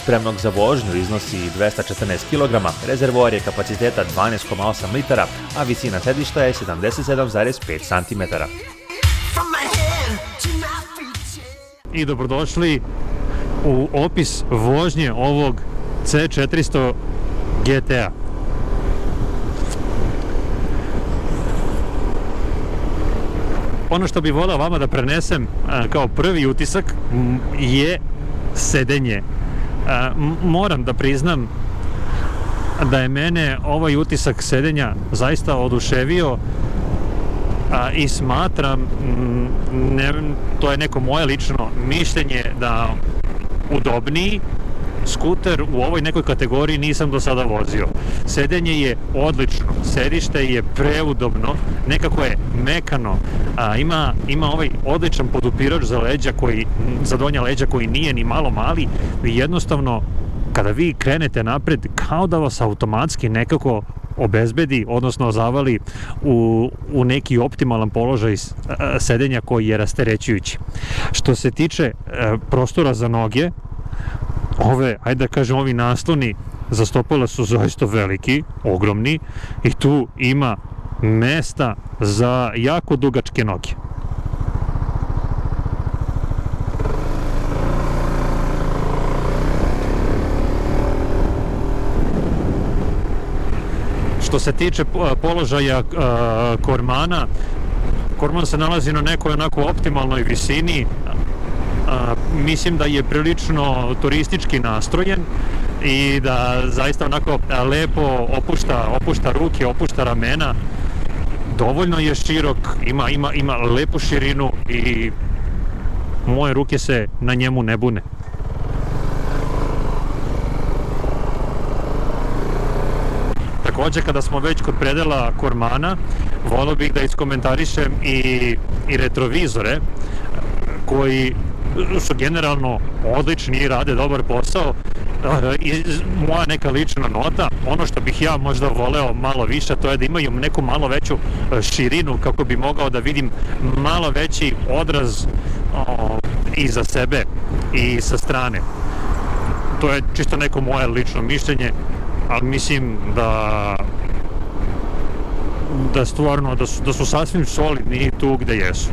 spremnog za vožnju iznosi 214 kg, rezervoar je kapaciteta 12,8 litara, a visina sedišta je 77,5 cm. I dobrodošli u opis vožnje ovog C400 GT-a. Ono što bih voleo vama da prenesem kao prvi utisak je sedenje. Moram da priznam da je mene ovaj utisak sedenja zaista oduševio i smatram, to je neko moje lično mišljenje, da udobniji skuter u ovoj nekoj kategoriji nisam do sada vozio. Sedenje je odlično, sedište je preudobno, nekako je mekano, ima ovaj odličan podupirač za donja leđa koji nije ni malo mali i jednostavno kada vi krenete napred kao da vas automatski nekako obezbedi, odnosno zavali u neki optimalan položaj sedenja koji je rasterećujući. Što se tiče prostora za noge, ovi nasloni za stopala su zaista veliki, ogromni i tu ima mesta za jako dugačke noge. Što se tiče položaja kormana, korman se nalazi na nekoj onako optimalnoj visini. Mislim da je prilično turistički nastrojen i da zaista onako lepo opušta ruke, opušta ramena. Dovoljno je širok, ima lepu širinu i moje ruke se na njemu ne bune. Također, kada smo već kod predela kormana, volio bih da iskomentarišem i retrovizore koji su generalno odlični i rade dobar posao. Moja neka lična nota, ono što bih ja možda voleo malo više, to je da imaju neku malo veću širinu kako bi mogao da vidim malo veći odraz iza sebe i sa strane. To je čisto neko moje lično mišljenje, ali mislim da su sasvim solidni tu gde jesu.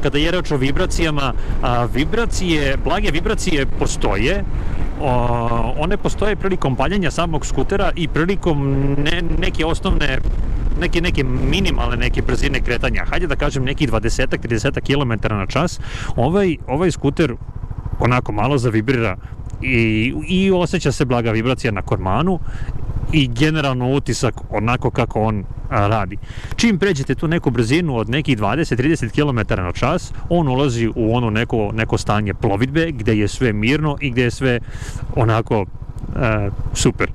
Kada je reč o vibracijama, blage vibracije postoje. One postoje prilikom paljenja samog skutera i prilikom neke osnovne, neke minimalne neke brzine kretanja. Hajde da kažem nekih 20-30 km na čas. Ovaj skuter onako malo zavibrira i osjeća se blaga vibracija na kormanu i generalno utisak onako kako on radi. Čim pređete tu neku brzinu od nekih 20-30 km na čas, on ulazi u ono neko stanje plovidbe gde je sve mirno i gde je sve onako super,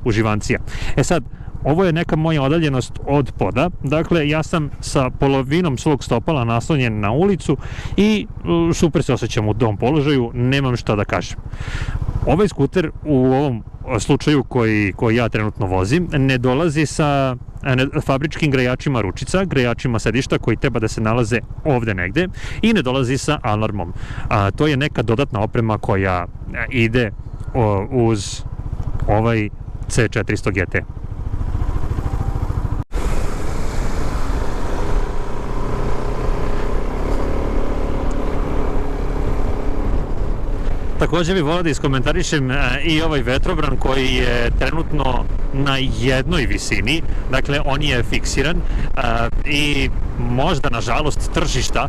uživancija. Sad, ovo je neka moja odaljenost od poda, dakle ja sam sa polovinom svog stopala naslonjen na ulicu i super se osjećam u tom položaju, nemam šta da kažem. Ovaj skuter u ovom slučaju koji ja trenutno vozim ne dolazi sa fabričkim grejačima ručica, grejačima sedišta koji treba da se nalaze ovde negde i ne dolazi sa alarmom. To je neka dodatna oprema koja ide uz ovaj C400 GT. Također bih volio da iskomentarišem i ovaj vetrobran koji je trenutno na jednoj visini, dakle on je fiksiran i možda nažalost tržišta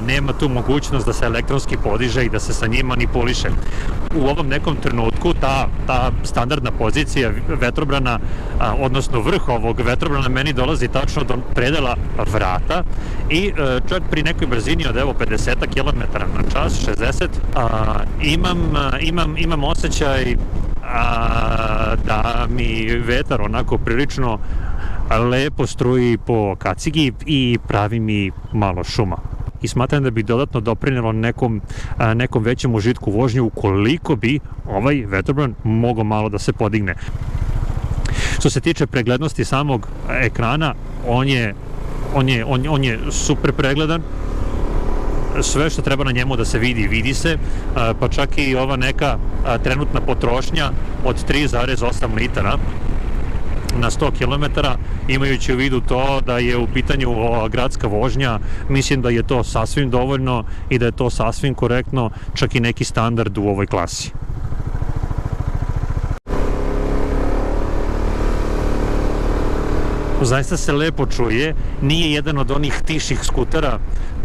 nema tu mogućnost da se elektronski podiže i da se sa njim manipuliše. U ovom nekom trenutku ta standardna pozicija vetrobrana, odnosno vrh ovog vetrobrana meni dolazi tačno do predela vrata i čak pri nekoj brzini od 50 km na čas, 60, imam osjećaj da mi vetar onako prilično lepo struji po kacigi i pravi mi malo šuma. I smatram da bi dodatno doprinelo nekom većem užitku vožnje ukoliko bi ovaj vetrobran mogao malo da se podigne. Što se tiče preglednosti samog ekrana, on je super pregledan. sve što treba na njemu da se vidi, vidi se, pa čak i ova neka trenutna potrošnja od 3,8 litara na 100 km, imajući u vidu to da je u pitanju gradska vožnja, mislim da je to sasvim dovoljno i da je to sasvim korektno, čak i neki standard u ovoj klasi. Zaista se lepo čuje, nije jedan od onih tiših skutera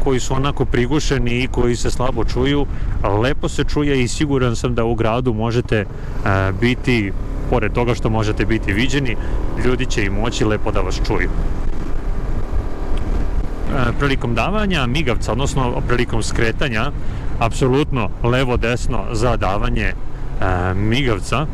koji su onako prigušeni i koji se slabo čuju, lepo se čuje i siguran sam da u gradu možete biti, pored toga što možete biti viđeni, ljudi će i moći lepo da vas čuju. Prilikom davanja migavca, odnosno prilikom skretanja, apsolutno levo-desno za davanje migavca,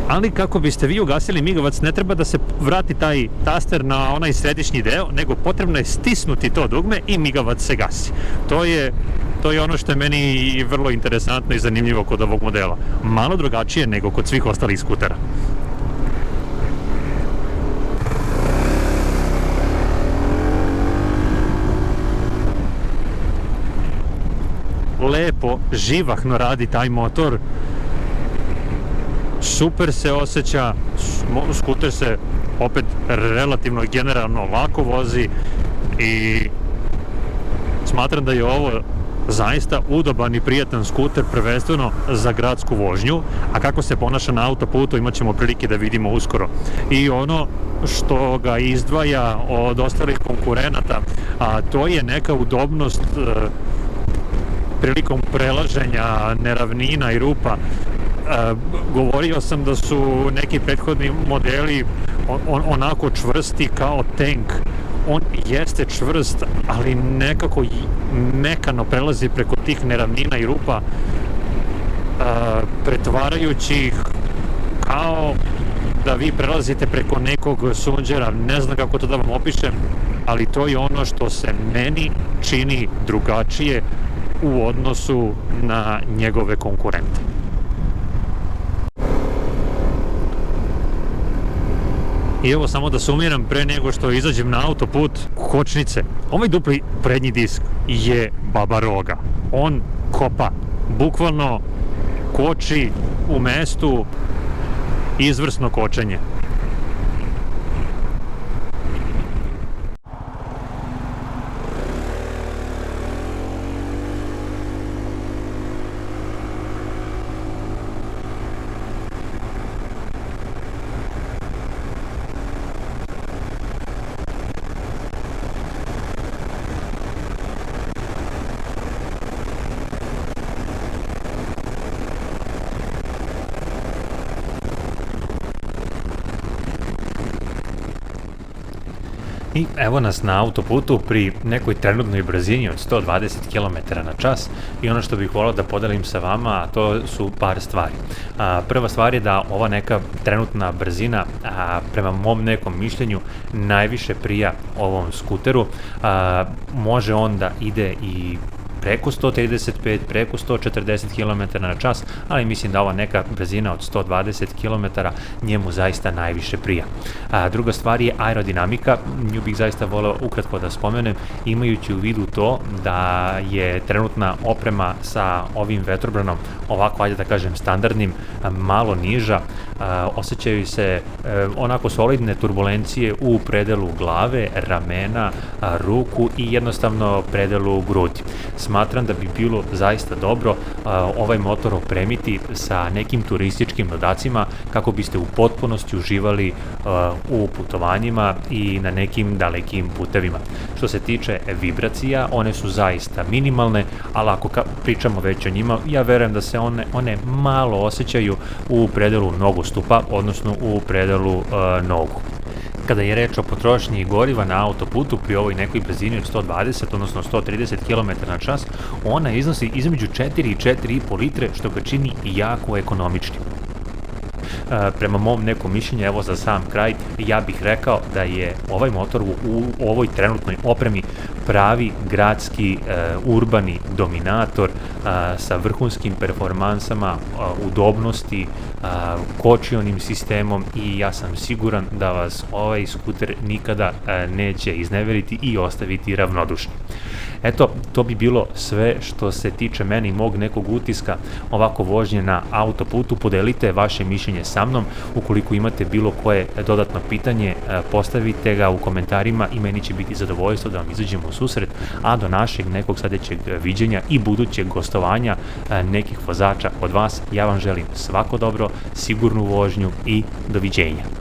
ali kako biste vi ugasili migavac, ne treba da se vrati taj taster na onaj središnji deo, nego potrebno je stisnuti to dugme i migavac se gasi. To je ono što je meni vrlo interesantno i zanimljivo kod ovog modela. Malo drugačije nego kod svih ostalih skutera. Lepo, živahno radi taj motor. Super se osjeća, skuter se opet relativno generalno lako vozi i smatram da je ovo zaista udoban i prijatan skuter, prvenstveno za gradsku vožnju, a kako se ponaša na autoputu imat ćemo prilike da vidimo uskoro. I ono što ga izdvaja od ostalih konkurenata, a to je neka udobnost prilikom prelaženja neravnina i rupa. Govorio sam da su neki prethodni modeli onako čvrsti kao tank. On jeste čvrst, ali nekako mekano prelazi preko tih neravnina i rupa, pretvarajući ih kao da vi prelazite preko nekog sunđera. Ne znam kako to da vam opišem, ali to je ono što se meni čini drugačije u odnosu na njegove konkurente. I evo, samo da sumiram pre nego što izađem na autoput, kočnice. Ovaj dupli prednji disk je baba roga. On kopa, bukvalno koči u mestu, izvrsno kočenje. I evo nas na autoputu pri nekoj trenutnoj brzini od 120 km na čas i ono što bih volao da podelim sa vama, to su par stvari. Prva stvar je da ova neka trenutna brzina, prema mom nekom mišljenju, najviše prija ovom skuteru. Može on da ide i preko 135, preko 140 km na čas, ali mislim da ova neka brzina od 120 km njemu zaista najviše prija. Druga stvar je aerodinamika, nju bih zaista voleo ukratko da spomenem, imajući u vidu to da je trenutna oprema sa ovim vetrobranom, ovako, ajde da kažem, standardnim, malo niža, osjećaju se onako solidne turbulencije u predelu glave, ramena, ruku i jednostavno predelu grudi. Smatram da bi bilo zaista dobro ovaj motor opremiti sa nekim turističkim dodacima kako biste u potpunosti uživali u putovanjima i na nekim dalekim putevima. Što se tiče vibracija, one su zaista minimalne, ali ako pričamo već o njima, ja verujem da se one malo osjećaju u predelu nogostupa, odnosno u predelu nogu. Kada je reč o potrošnji goriva na autoputu pri ovoj nekoj brzini od 120, odnosno 130 km na čas, ona iznosi između 4 i 4,5 litre, što ga čini jako ekonomičnim. prema mom nekom mišljenju, evo za sam kraj, ja bih rekao da je ovaj motor u ovoj trenutnoj opremi pravi gradski urbani dominator sa vrhunskim performansama, udobnosti, kočionim sistemom i ja sam siguran da vas ovaj skuter nikada neće izneveriti i ostaviti ravnodušni. Eto, to bi bilo sve što se tiče mene i mog nekog utiska ovako vožnje na autoputu. Podelite vaše mišljenje sa mnom. Ukoliko imate bilo koje dodatno pitanje, postavite ga u komentarima i meni će biti zadovoljstvo da vam izađemo u susret, a do našeg nekog sledećeg viđenja i budućeg gostovanja nekih vozača od vas, ja vam želim svako dobro, sigurnu vožnju i doviđenja.